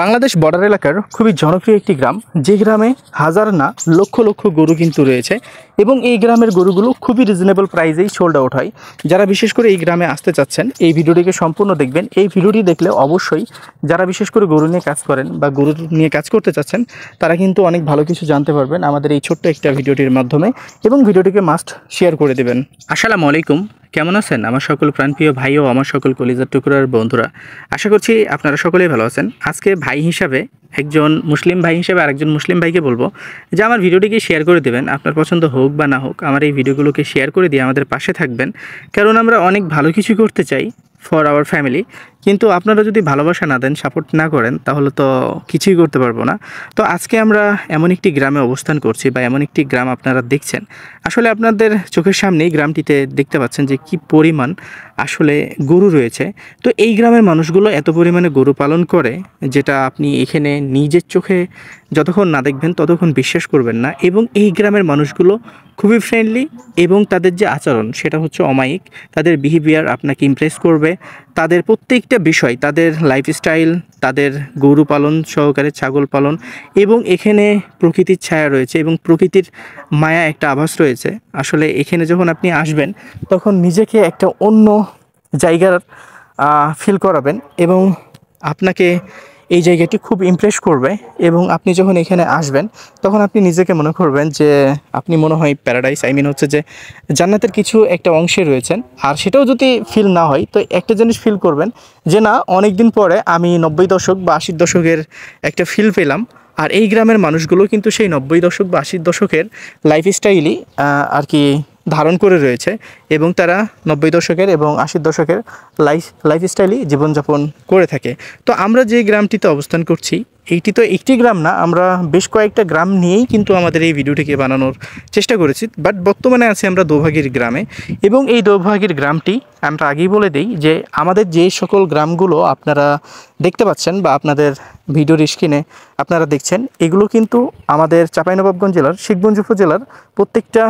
Bangladesh border এলাকার খুবই জনপ্রিয় একটি গ্রাম, যে গ্রামে হাজার না লক্ষ লক্ষ গরু কিন্তু রয়েছে এবং এই গ্রামের গরুগুলো খুবই রিজনেবল প্রাইসেই সোল্ড আউট হয়। যারা বিশেষ করে এই গ্রামে আসতে চাচ্ছেন এই ভিডিওটিকে সম্পূর্ণ দেখবেন। এই ভিডিওটি দেখলে অবশ্যই যারা বিশেষ করে গরু নিয়ে কাজ করেন বা গরু নিয়ে কাজ করতে চাচ্ছেন তারা কিন্তু অনেক ভালো কিছু জানতে পারবেন আমাদের এই ছোট্ট একটা ভিডিওটির মাধ্যমে, এবং ভিডিওটিকে মাস্ট শেয়ার করে দেবেন। আসসালামু আলাইকুম, কেমন আছেন আমার সকল প্রাণপ্রিয় ভাই ও আমার সকল কলিজার টুকরার বন্ধুরা? আশা করছি আপনারা সকলেই ভালো আছেন। আজকে ভাই হিসাবে একজন মুসলিম ভাই হিসেবে আরেকজন মুসলিম ভাইকে বলবো যে আমার ভিডিওটিকে শেয়ার করে দেবেন। আপনার পছন্দ হোক বা না হোক আমার এই ভিডিওগুলোকে শেয়ার করে দিয়ে আমাদের পাশে থাকবেন, কারণ আমরা অনেক ভালো কিছু করতে চাই ফর আওয়ার ফ্যামিলি, কিন্তু আপনারা যদি ভালোবাসা না দেন, সাপোর্ট না করেন, তাহলে তো কিছুই করতে পারবো না। তো আজকে আমরা এমন একটি গ্রামে অবস্থান করছি বা এমন একটি গ্রাম আপনারা দেখছেন, আসলে আপনাদের চোখের সামনেই গ্রামটিতে দেখতে পাচ্ছেন যে কি পরিমাণ আসলে গরু রয়েছে। তো এই গ্রামের মানুষগুলো এত পরিমাণে গরু পালন করে যেটা আপনি এখানে নিজের চোখে যতক্ষণ না দেখবেন ততক্ষণ বিশ্বাস করবেন না। এবং এই গ্রামের মানুষগুলো খুবই ফ্রেন্ডলি এবং তাদের যে আচরণ সেটা হচ্ছে অমায়িক। তাদের বিহেভিয়ার আপনাকে ইমপ্রেস করবে। তাদের প্রত্যেকটা বিষয়, তাদের লাইফস্টাইল, তাদের গরু পালন সহকারে ছাগল পালন, এবং এখানে প্রকৃতির ছায়া রয়েছে এবং প্রকৃতির মায়া একটা আভাস রয়েছে। আসলে এখানে যখন আপনি আসবেন তখন নিজেকে একটা অন্য জায়গার ফিল করাবেন এবং আপনাকে এই জায়গাটি খুব ইমপ্রেস করবে। এবং আপনি যখন এখানে আসবেন তখন আপনি নিজেকে মনে করবেন যে আপনি মনে হয় প্যারাডাইস, হচ্ছে যে জান্নাতের কিছু একটা অংশে রয়েছেন। আর সেটাও যদি ফিল না হয় তো একটা জিনিস ফিল করবেন যে না, অনেক দিন পরে আমি 90 দশক বা 80 দশকের একটা ফিল পেলাম। আর এই গ্রামের মানুষগুলো কিন্তু সেই 90 দশক বা 80 দশকের লাইফস্টাইলই আর কি ধারণ করে রয়েছে, এবং তারা 90 দশকের এবং 80 দশকের লাইফস্টাইলই জীবনযাপন করে থাকে। তো আমরা যে গ্রামটিতে অবস্থান করছি, এইটি তো একটি গ্রাম না, আমরা বেশ কয়েকটা গ্রাম নিয়েই কিন্তু আমাদের এই ভিডিওটিকে বানানোর চেষ্টা করেছি। বাট বর্তমানে আছি আমরা দোভাগীর গ্রামে, এবং এই দোভাগীর গ্রামটি আমরা আগেই বলে দিই যে আমাদের যে সকল গ্রামগুলো আপনারা দেখতে পাচ্ছেন বা আপনাদের ভিডিওর স্ক্রিনে আপনারা দেখছেন, এগুলো কিন্তু আমাদের চাঁপাইনবাবগঞ্জ জেলার শিখগঞ্জ উপজেলার প্রত্যেকটা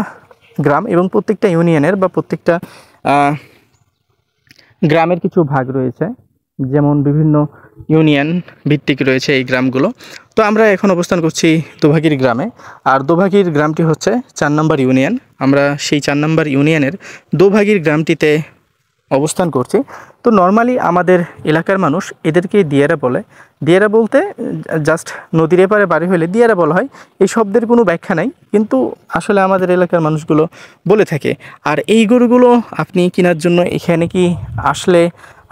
গ্রাম এবং প্রত্যেকটা ইউনিয়নের বা প্রত্যেকটা গ্রামের কিছু ভাগ রয়েছে, যেমন বিভিন্ন ইউনিয়ন ভিত্তিক রয়েছে এই গ্রামগুলো। তো আমরা এখন অবস্থান করছি দোভাগীর গ্রামে, আর দোভাগীর গ্রামটি হচ্ছে 4 নম্বর ইউনিয়ন। আমরা সেই 4 নম্বর ইউনিয়নের দোভাগীর গ্রামটিতে অবস্থান করছি। তো নর্মালি আমাদের এলাকার মানুষ এদেরকে দিয়ারা বলে। দিয়ারা বলতে জাস্ট নদীর এপারে বাড়ি হলে দিয়ারা বলা হয়, এই শব্দের কোনো ব্যাখ্যা নাই, কিন্তু আসলে আমাদের এলাকার মানুষগুলো বলে থাকে। আর এই গরুগুলো আপনি কেনার জন্য এখানে কি আসলে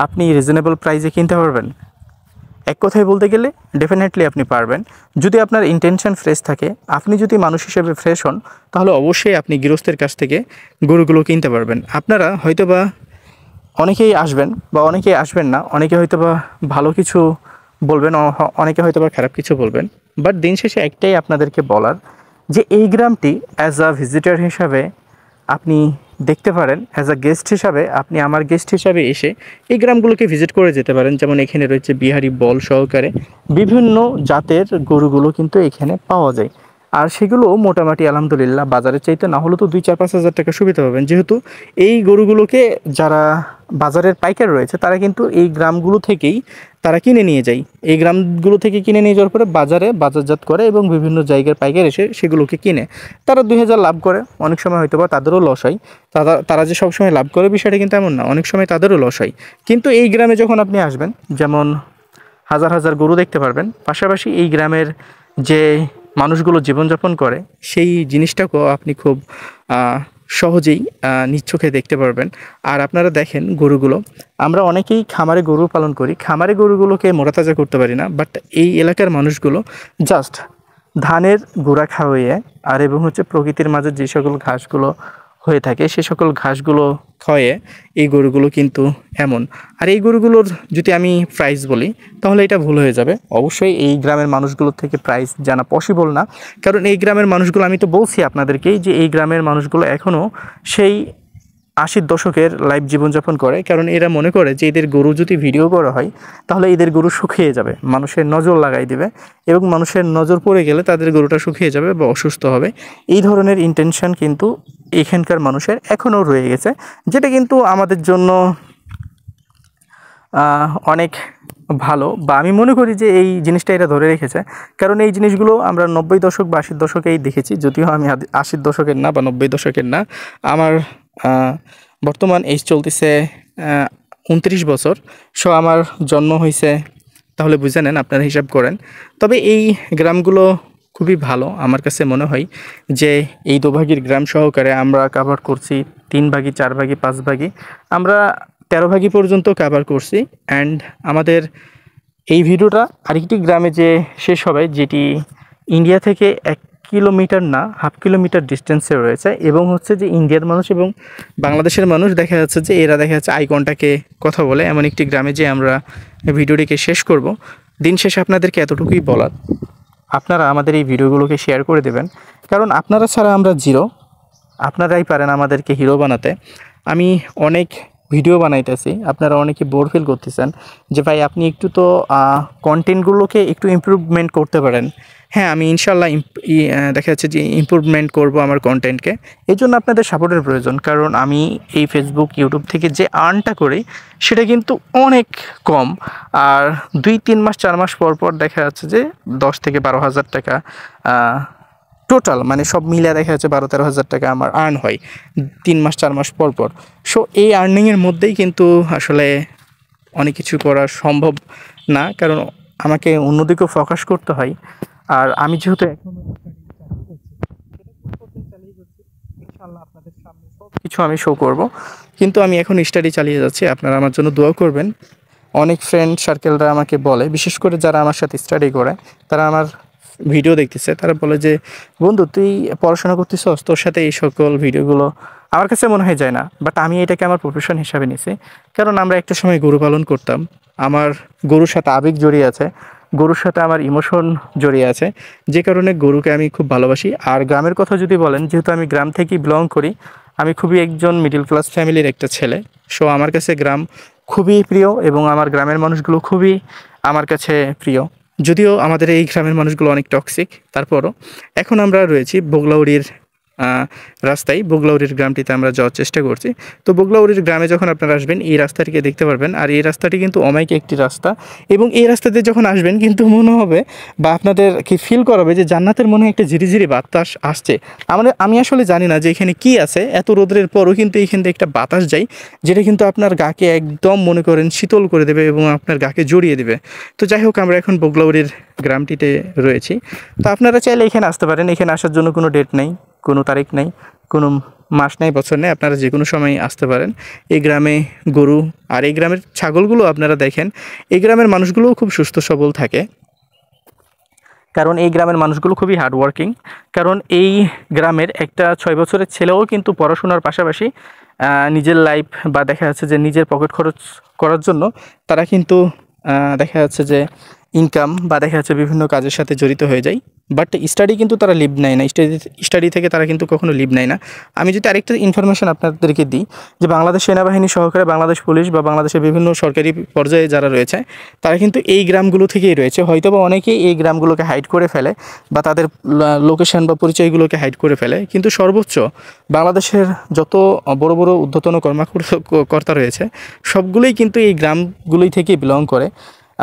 আপনি রিজনেবল প্রাইসে কিনতে পারবেন? এক কথায় বলতে গেলে ডেফিনেটলি আপনি পারবেন, যদি আপনার ইন্টেনশন ফ্রেশ থাকে। আপনি যদি মানুষ হিসেবে ফ্রেশ হন তাহলে অবশ্যই আপনি গৃহস্থের কাছ থেকে গরুগুলো কিনতে পারবেন। আপনারা হয়তোবা অনেকেই আসবেন বা অনেকেই আসবেন না, অনেকে হয়তোবা ভালো কিছু বলবেন, অনেকে হয়তোবা খারাপ কিছু বলবেন। বাট দিন শেষে একটাই আপনাদেরকে বলার, যে এই গ্রামটি অ্যাজ আ ভিজিটর হিসাবে আপনি দেখতে পারেন, অ্যাজ আ গেস্ট হিসাবে আপনি আমার গেস্ট হিসাবে এসে এই গ্রামগুলোকে ভিজিট করে যেতে পারেন। যেমন এখানে রয়েছে বিহারি বল সহকারে বিভিন্ন জাতের গরুগুলো কিন্তু এখানে পাওয়া যায়। আর সেগুলো মোটামুটি আলহামদুলিল্লাহ বাজারের চাইতে না হলেও তো 2-4-5 হাজার টাকা সুবিধা পাবেন, যেহেতু এই গরুগুলোকে যারা বাজারের পাইকার রয়েছে তারা কিন্তু এই গ্রামগুলো থেকেই তারা কিনে নিয়ে যায়। এই গ্রামগুলো থেকে কিনে নিয়ে যাওয়ার পরে বাজারে বাজারজাত করে এবং বিভিন্ন জায়গার পাইকার এসে সেগুলোকে কিনে তারা 2,000 লাভ করে। অনেক সময় হয়তো বা তাদেরও লস হয়। তারা যে সবসময় লাভ করে বিষয়টা কিন্তু এমন না, অনেক সময় তাদেরও লস হয়। কিন্তু এই গ্রামে যখন আপনি আসবেন, যেমন হাজার হাজার গরু দেখতে পারবেন, পাশাপাশি এই গ্রামের যে মানুষগুলো জীবনযাপন করে সেই জিনিসটাকেও আপনি খুব সহজেই নিজ চোখে দেখতে পারবেন। আর আপনারা দেখেন গরুগুলো, আমরা অনেকেই খামারে গরু পালন করি, খামারে গরুগুলোকে মোটাতাজা করতে পারি না। বাট এই এলাকার মানুষগুলো জাস্ট ধানের গুঁড়া খাওয়াইয়ে আর এবং হচ্ছে প্রকৃতির মাঝে যে সকল ঘাসগুলো হয়ে থাকে সে সকল ঘাসগুলো খাওয়াইয়ে এই গরুগুলো কিন্তু এমন। আর এই গরুগুলোর যদি আমি প্রাইস বলি তাহলে এটা ভুল হয়ে যাবে। অবশ্যই এই গ্রামের মানুষগুলোর থেকে প্রাইস জানা পসিবল না, কারণ এই গ্রামের মানুষগুলো, আমি তো বলছি আপনাদেরকেই যে এই গ্রামের মানুষগুলো এখনও সেই 80 দশকের লাইফ জীবনযাপন করে। কারণ এরা মনে করে যে এদের গরু যদি ভিডিও করা হয় তাহলে এদের গরু শুকিয়ে যাবে, মানুষের নজর লাগাই দেবে, এবং মানুষের নজর পড়ে গেলে তাদের গরুটা শুকিয়ে যাবে বা অসুস্থ হবে। এই ধরনের ইন্টেনশন কিন্তু এখানকার মানুষের এখনও রয়ে গেছে, যেটা কিন্তু আমাদের জন্য অনেক ভালো, বা আমি মনে করি যে এই জিনিসটা এরা ধরে রেখেছে। কারণ এই জিনিসগুলো আমরা 90 দশক বা 80 দশকেই দেখেছি, যদিও আমি 80 দশকের না বা 90 দশকের না। আমার বর্তমান এইজ চলতেছে 29 বছর। সো আমার জন্ম হয়েছে, তাহলে বুঝে নেন, আপনারা হিসাব করেন। তবে এই গ্রামগুলো খুবই ভালো আমার কাছে মনে হয়, যে এই দোভাগীর গ্রাম সহকারে আমরা কাভার করছি 3 ভাগই, 4 ভাগই, 5 ভাগই, আমরা 13 ভাগই পর্যন্ত কাভার করছি। অ্যান্ড আমাদের এই ভিডিওটা আরেকটি গ্রামে যে শেষ হবে, যেটি ইন্ডিয়া থেকে 1 কিলোমিটার না, হাফ কিলোমিটার ডিস্টেন্সে রয়েছে, এবং হচ্ছে যে ইন্ডিয়ার মানুষ এবং বাংলাদেশের মানুষ দেখা যাচ্ছে যে এরা দেখা যাচ্ছে আই কন্টাক্টে কথা বলে, এমন একটি গ্রামে যে আমরা ভিডিওটিকে শেষ করব। দিন শেষে আপনাদেরকে এতটুকুই বলার, আপনারা আমাদের এই ভিডিওগুলোকে শেয়ার করে দেবেন, কারণ আপনারা ছাড়া আমরা জিরো। আপনারাই পারেন আমাদেরকে হিরো বানাতে। আমি অনেক ভিডিও বানাইতেছি, আপনারা অনেকে বোর ফিল করতেছেন যে ভাই আপনি একটু তো কন্টেন্টগুলোকে একটু ইমপ্রুভমেন্ট করতে পারেন। হ্যাঁ, আমি ইনশাল্লাহ দেখা যাচ্ছে যে ইমপ্রুভমেন্ট করব আমার কন্টেন্টকে। এই জন্য আপনাদের সাপোর্টের প্রয়োজন, কারণ আমি এই ফেসবুক, ইউটিউব থেকে যে আর্নটা করি সেটা কিন্তু অনেক কম। আর 2-3 মাস 4 মাস পর পর দেখা যাচ্ছে যে 10 থেকে 12 হাজার টাকা টোটাল, মানে সব মিলে দেখা যাচ্ছে 12-13 হাজার টাকা আমার আর্ন হয় 3 মাস 4 মাস পর পর। সো এই আর্নিংয়ের মধ্যেই কিন্তু আসলে অনেক কিছু করা সম্ভব না, কারণ আমাকে অন্যদিকেও ফোকাস করতে হয়। আর আমি যেহেতু এখনও ইনশাআল্লাহ আপনাদের সামনে সব কিছু আমি শো করব, কিন্তু আমি এখন স্টাডি চালিয়ে যাচ্ছি। আপনারা আমার জন্য দোয়া করবেন। অনেক ফ্রেন্ড সার্কেলরা আমাকে বলে, বিশেষ করে যারা আমার সাথে স্টাডি করে, তারা আমার ভিডিও দেখতেছে, তারা বলে যে বন্ধু তুই পড়াশোনা করতেছস, তোর সাথে এই সকল ভিডিওগুলো আমার কাছে মনে হয় যায় না। বাট আমি এটাকে আমার প্রফেশন হিসাবে নিছি, কারণ আমরা একটা সময় গরু পালন করতাম। আমার গরুর সাথে আবেগ জড়িয়ে আছে, গরুর সাথে আমার ইমোশন জড়িয়ে আছে, যে কারণে গরুকে আমি খুব ভালোবাসি। আর গ্রামের কথা যদি বলেন, যেহেতু আমি গ্রাম থেকেই বিলং করি, আমি খুবই একজন মিডল ক্লাস ফ্যামিলির একটা ছেলে। সো আমার কাছে গ্রাম খুবই প্রিয়, এবং আমার গ্রামের মানুষগুলো খুবই আমার কাছে প্রিয়। যদিও আমাদের এই গ্রামের মানুষগুলো অনেক টক্সিক, তারপরও এখন আমরা রয়েছি বগলাউড়ির রাস্তায়। বগলাউড়ির গ্রামটিতে আমরা যাওয়ার চেষ্টা করছি। তো বগলাউড়ির গ্রামে যখন আপনারা আসবেন, এই রাস্তাটিকে দেখতে পারবেন। আর এই রাস্তাটি কিন্তু অমায়িক একটি রাস্তা, এবং এই রাস্তাতে যখন আসবেন কিন্তু মনে হবে, বা আপনাদের কি ফিল করাবে যে জান্নাতের মনে একটা ঝিরিঝিরি বাতাস আসছে। আমি আসলে জানি না যে এখানে কি আছে, এত রোদের পরও কিন্তু এখান থেকে একটা বাতাস যায়, যেটা কিন্তু আপনার গাকে একদম মনে করেন শীতল করে দেবে এবং আপনার গাকে জড়িয়ে দেবে। তো যাই হোক, আমরা এখন বগলাউড়ির গ্রামটিতে রয়েছি। তো আপনারা চাইলে এখানে আসতে পারেন। এখানে আসার জন্য কোনো ডেট নেই, কোনো তারিখ নেই, কোনো মাস নেই, বছর নেই, আপনারা যে কোনো সময় আসতে পারেন। এই গ্রামে গরু আর এই গ্রামের ছাগলগুলো আপনারা দেখেন, এই গ্রামের মানুষগুলোও খুব সুস্থ সবল থাকে, কারণ এই গ্রামের মানুষগুলো খুবই হার্ডওয়ার্কিং। কারণ এই গ্রামের একটা 6 বছরের ছেলেও কিন্তু পড়াশোনার পাশাপাশি নিজের লাইফ বা দেখা যাচ্ছে যে নিজের পকেট খরচ করার জন্য তারা কিন্তু দেখা যাচ্ছে যে ইনকাম বা দেখা যাচ্ছে বিভিন্ন কাজের সাথে জড়িত হয়ে যায়। বাট স্টাডি কিন্তু তারা লিভ নেয় না, স্টাডি থেকে তারা কিন্তু কখনো লিভ নেয় না। আমি যদি আরেকটা ইনফরমেশন আপনাদেরকে দিই, যে বাংলাদেশ সেনাবাহিনী সহকারে বাংলাদেশ পুলিশ বা বাংলাদেশের বিভিন্ন সরকারি পর্যায়ে যারা রয়েছে, তারা কিন্তু এই গ্রামগুলো থেকেই রয়েছে। হয়তো বা অনেকেই এই গ্রামগুলোকে হাইড করে ফেলে, বা তাদের লোকেশন বা পরিচয়গুলোকে হাইড করে ফেলে, কিন্তু সর্বোচ্চ বাংলাদেশের যত বড় বড় ঊর্ধ্বতন কর্মকর্তা রয়েছে, সবগুলোই কিন্তু এই গ্রামগুলোই থেকে বিলং করে।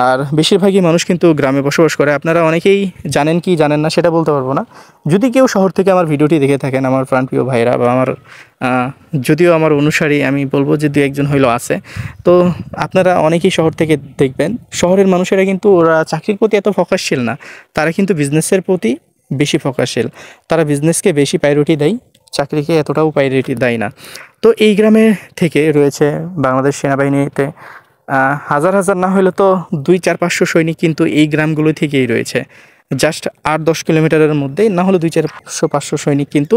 আর বেশিরভাগই মানুষ কিন্তু গ্রামে বসবাস করে। আপনারা অনেকেই জানেন কি জানেন না সেটা বলতে পারবো না। যদি কেউ শহর থেকে আমার ভিডিওটি দেখে থাকেন, আমার প্রাণপ্রিয় ভাইরা বা আমার যদিও আমার অনুসারী, আমি বলবো যে 2-1 জন হইলো আছে। তো আপনারা অনেকেই শহর থেকে দেখবেন, শহরের মানুষেরা কিন্তু ওরা চাকরির প্রতি এত ফোকাসশীল না, তারা কিন্তু বিজনেসের প্রতি বেশি ফোকাসশীল। তারা বিজনেসকে বেশি প্রায়োরিটি দেয়, চাকরিকে এতটাও প্রায়োরিটি দেয় না। তো এই গ্রামে থেকে রয়েছে বাংলাদেশ সেনাবাহিনীতে হাজার হাজার না হলে তো 200-400-500 সৈনিক কিন্তু এই গ্রামগুলো থেকেই রয়েছে। জাস্ট 8-10 কিলোমিটারের মধ্যেই, না হলে 200-400-500 সৈনিক কিন্তু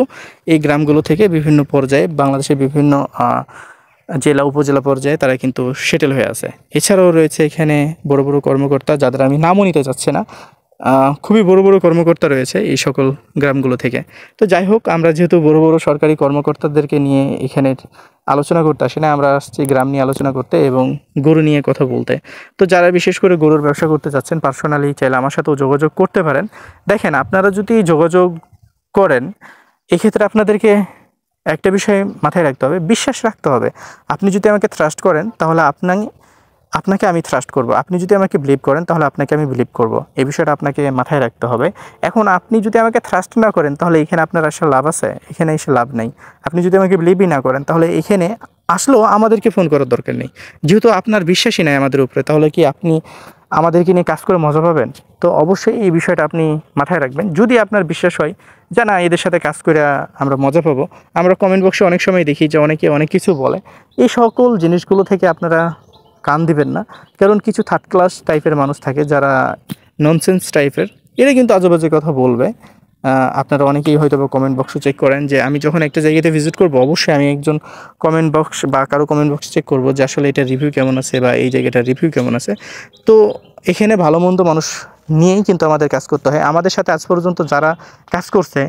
এই গ্রামগুলো থেকে বিভিন্ন পর্যায়ে বাংলাদেশের বিভিন্ন জেলা উপজেলা পর্যায়ে তারা কিন্তু সেটেল হয়ে আছে। এছাড়াও রয়েছে এখানে বড় বড় কর্মকর্তা, যাদের আমি নামও নিতে চাচ্ছি না। খুবই বড় বড় কর্মকর্তা রয়েছে এই সকল গ্রামগুলো থেকে। তো যাই হোক, আমরা যেহেতু বড় বড় সরকারি কর্মকর্তাদেরকে নিয়ে এখানে আলোচনা করতে আসি না, আমরা আসছি গ্রাম নিয়ে আলোচনা করতে এবং গরু নিয়ে কথা বলতে। তো যারা বিশেষ করে গরুর ব্যবসা করতে চাচ্ছেন, পার্সোনালি চাইলে আমার সাথেও যোগাযোগ করতে পারেন। দেখেন, আপনারা যদি যোগাযোগ করেন, এক্ষেত্রে আপনাদেরকে একটা বিষয় মাথায় রাখতে হবে, বিশ্বাস রাখতে হবে। আপনি যদি আমাকে ট্রাস্ট করেন, তাহলে আপনাকে আমি ট্রাস্ট করব। আপনি যদি আমাকে বিলিভ করেন তাহলে আপনাকে আমি বিলিভ করব। এই বিষয়টা আপনাকে মাথায় রাখতে হবে। এখন আপনি যদি আমাকে ট্রাস্ট না করেন তাহলে এখানে আপনার আসলে লাভ আছে? এখানে এসে লাভ নেই। আপনি যদি আমাকে বিলিভই না করেন তাহলে এখানে আসলেও আমাদেরকে ফোন করার দরকার নেই। যেহেতু আপনার বিশ্বাসই নাই আমাদের উপরে, তাহলে কি আপনি আমাদেরকে নিয়ে কাজ করে মজা পাবেন? তো অবশ্যই এই বিষয়টা আপনি মাথায় রাখবেন। যদি আপনার বিশ্বাস হয় যে না, এদের সাথে কাজ করে আমরা মজা পাবো, আমরা কমেন্ট বক্সে অনেক সময় দেখি যে অনেকে অনেক কিছু বলে। এই সকল জিনিসগুলো থেকে আপনারা কান দিবেন না। কারণ কিছু থার্ড ক্লাস টাইপের মানুষ থাকে যারা ননসেন্স টাইপের, এরা কিন্তু আজেবাজে কথা বলবে। আপনারা অনেকেই হয়তো বা কমেন্ট বক্স চেক করেন যে আমি যখন একটা জায়গাতে ভিজিট করব অবশ্যই আমি একজন কমেন্ট বক্স বা কারো কমেন্ট বক্স চেক করব যে আসলে এটা রিভিউ কেমন আছে বা এই জায়গাটার রিভিউ কেমন আছে। তো এখানে ভালো মন্দ মানুষ নিয়েই কিন্তু আমাদের কাজ করতে হয়। আমাদের সাথে আজ পর্যন্ত যারা কাজ করছে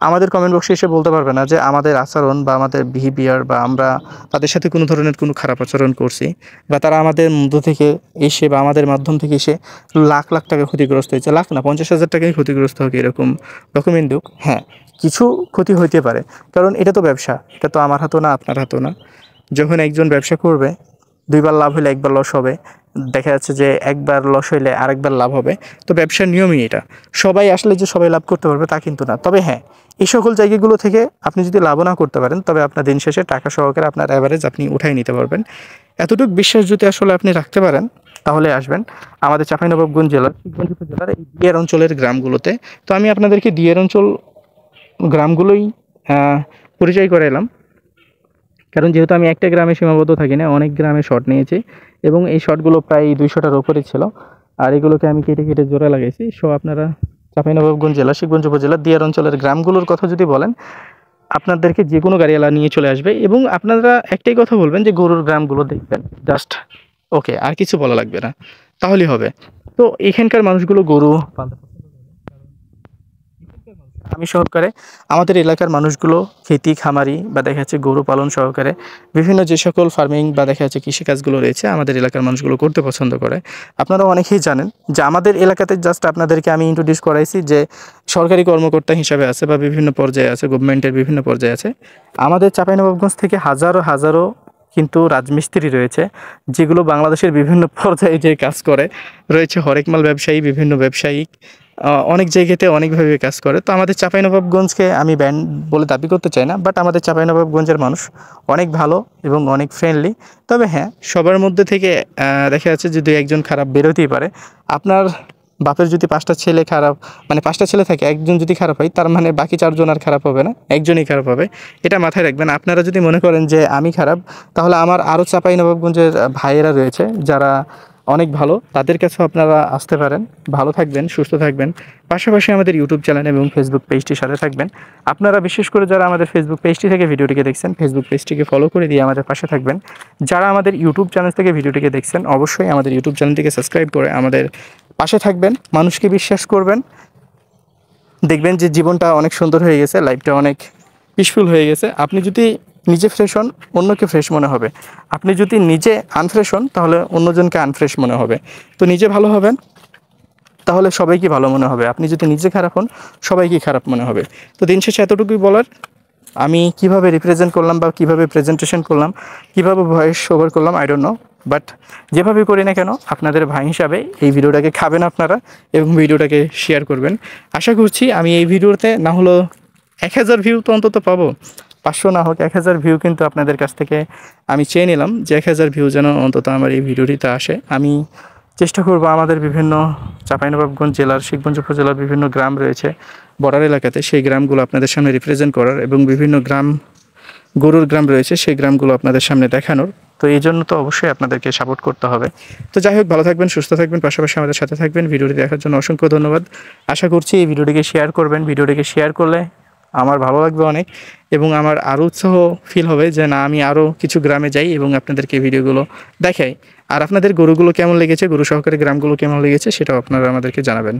আমাদের কমেন্ট বক্সে এসে বলতে পারবে না যে আমাদের আচরণ বা আমাদের বিহেভিয়ার বা আমরা তাদের সাথে কোনো ধরনের কোনো খারাপ আচরণ করছি, বা তারা আমাদের মধ্য থেকে এসে বা আমাদের মাধ্যম থেকে এসে লাখ লাখ টাকা ক্ষতিগ্রস্ত হয়েছে। লাখ না, 50,000 টাকাই ক্ষতিগ্রস্ত হোক এরকম ডকুমেন্ট দিক। হ্যাঁ, কিছু ক্ষতি হইতে পারে, কারণ এটা তো ব্যবসা, এটা তো আমার হাতও না আপনার হাতও না। যখন একজন ব্যবসা করবে, দুইবার লাভ হলে একবার লস হবে, দেখা যাচ্ছে যে একবার লস হইলে আরেকবার লাভ হবে। তো ব্যবসার নিয়মই এটা। সবাই আসলে যে সবাই লাভ করতে পারবে তা কিন্তু না। তবে হ্যাঁ, এই সকল জায়গাগুলো থেকে আপনি যদি লাভও না করতে পারেন তবে আপনার দিন শেষে টাকা সহকারে আপনার অ্যাভারেজ আপনি উঠাই নিতে পারবেন। এতটুকু বিশ্বাস যদি আসলে আপনি রাখতে পারেন তাহলে আসবেন আমাদের চাঁপাইনবাবগঞ্জ জেলার শিবগঞ্জ উপজেলার এই দিয়ার অঞ্চলের গ্রামগুলোতে। তো আমি আপনাদেরকে দিয়ার অঞ্চল গ্রামগুলোই পরিচয় করে এলাম, কারণ যেহেতু আমি একটা গ্রামে সীমাবদ্ধ থাকি না, অনেক গ্রামে শট নিয়েছি এবং এই শটগুলো প্রায় 200টার ওপরে ছিল। আর এগুলোকে আমি কেটে কেটে জোড়া লাগাইছি। সো আপনারা চাঁপাইনবাবগঞ্জ জেলা শিবগঞ্জ উপজেলার দিয়ার অঞ্চলের গ্রামগুলোর কথা যদি বলেন, আপনাদেরকে যে কোনো গাড়িওয়ালা নিয়ে চলে আসবে এবং আপনারা একটাই কথা বলবেন যে গরুর গ্রামগুলো দেখবেন, জাস্ট ওকে, আর কিছু বলা লাগবে না, তাহলেই হবে। তো এখানকার মানুষগুলো গরু পালতে পছন্দ করে, আমি সহকারে আমাদের এলাকার মানুষগুলো খেতি খামারি বা দেখা যাচ্ছে গরু পালন সহকারে বিভিন্ন যে সকল ফার্মিং বা দেখা যাচ্ছে কৃষিকাজগুলো রয়েছে আমাদের এলাকার মানুষগুলো করতে পছন্দ করে। আপনারা অনেকেই জানেন যে আমাদের এলাকাতে জাস্ট আপনাদেরকে আমি ইন্ট্রোডিউস করাইছি যে সরকারি কর্মকর্তা হিসাবে আছে বা বিভিন্ন পর্যায়ে আছে, গভর্নমেন্টের বিভিন্ন পর্যায়ে আছে। আমাদের চাঁপাইনবাবগঞ্জ থেকে হাজারো হাজারো কিন্তু রাজমিস্ত্রি রয়েছে, যেগুলো বাংলাদেশের বিভিন্ন পর্যায়ে যে কাজ করে রয়েছে। হরেকমাল ব্যবসায়ী, বিভিন্ন ব্যবসায়িক অনেক জায়গাতে অনেকভাবে কাজ করে। তো আমাদের চাঁপাইনবাবগঞ্জকে আমি ব্যান্ড বলে দাবি করতে চাই না, বাট আমাদের চাঁপাইনবাবগঞ্জের মানুষ অনেক ভালো এবং অনেক ফ্রেন্ডলি। তবে হ্যাঁ, সবার মধ্যে থেকে দেখা যাচ্ছে যে দুই একজন খারাপ বেরোতেই পারে। আপনার বাপের যদি 5টা ছেলে খারাপ, মানে 5টা ছেলে থাকে, একজন যদি খারাপ হয় তার মানে বাকি 4জন আর খারাপ হবে না, একজনই খারাপ হবে। এটা মাথায় রাখবেন। আপনারা যদি মনে করেন যে আমি খারাপ, তাহলে আমার আরও চাঁপাইনবাবগঞ্জের ভাইয়েরা রয়েছে যারা অনেক ভালো, তাদের কাছেও আপনারা আসতে পারেন। ভালো থাকবেন, সুস্থ থাকবেন। পাশাপাশি আমাদের ইউটিউব চ্যানেল এবং ফেসবুক পেজটির সাথে থাকবেন। আপনারা বিশেষ করে যারা আমাদের ফেসবুক পেজটি থেকে ভিডিওটিকে দেখছেন, ফেসবুক পেজটিকে ফলো করে দিয়ে আমাদের পাশে থাকবেন। যারা আমাদের ইউটিউব চ্যানেল থেকে ভিডিওটিকে দেখছেন, অবশ্যই আমাদের ইউটিউব চ্যানেলটিকে সাবস্ক্রাইব করে আমাদের পাশে থাকবেন। মানুষকে বিশ্বাস করবেন, দেখবেন যে জীবনটা অনেক সুন্দর হয়ে গেছে, লাইফটা অনেক পিসফুল হয়ে গেছে। আপনি যদি নিজে ফ্রেশ হন, অন্যকে ফ্রেশ মনে হবে। আপনি যদি নিজে আনফ্রেশ হন তাহলে অন্যজনকে আনফ্রেশ মনে হবে। তো নিজে ভালো হবেন, তাহলে সবাইকে ভালো মনে হবে। আপনি যদি নিজে খারাপ হন, সবাইকে খারাপ মনে হবে। তো দিন শেষে এতটুকুই বলার, আমি কিভাবে রিপ্রেজেন্ট করলাম বা কিভাবে প্রেজেন্টেশন করলাম, কিভাবে ভয়েস ওভার করলাম, আই ডোন্ট নো, বাট যেভাবে করি না কেন আপনাদের ভাই হিসাবে এই ভিডিওটাকে খাবেন আপনারা এবং ভিডিওটাকে শেয়ার করবেন। আশা করছি আমি এই ভিডিওতে না হলো 1000 ভিউ তো অন্তত পাবো, 500 না হোক 1000 ভিউ কিন্তু আপনাদের কাছ থেকে আমি চেয়ে নিলাম যে 1000 ভিউ যেন অন্তত আমার এই ভিডিওটিতে আসে। আমি চেষ্টা করব আমাদের বিভিন্ন চাঁপাইনবাবগঞ্জ জেলার শিবগঞ্জ উপজেলার বিভিন্ন গ্রাম রয়েছে বর্ডার এলাকাতে, সেই গ্রামগুলো আপনাদের সামনে রিপ্রেজেন্ট করার এবং বিভিন্ন গ্রাম গরুর গ্রাম রয়েছে সেই গ্রামগুলো আপনাদের সামনে দেখানোর। তো এই জন্য তো অবশ্যই আপনাদেরকে সাপোর্ট করতে হবে। তো যাই হোক, ভালো থাকবেন, সুস্থ থাকবেন, পাশাপাশি আমাদের সাথে থাকবেন। ভিডিওটি দেখার জন্য অসংখ্য ধন্যবাদ। আশা করছি এই ভিডিওটিকে শেয়ার করবেন। ভিডিওটিকে শেয়ার করলে আমার ভালো লাগবে অনেক এবং আমার আরও উৎসাহ ফিল হবে যে না, আমি আরও কিছু গ্রামে যাই এবং আপনাদেরকে ভিডিওগুলো দেখাই। আর আপনাদের গরুগুলো কেমন লেগেছে, গরু সহকারে গ্রামগুলো কেমন লেগেছে সেটাও আপনারা আমাদেরকে জানাবেন।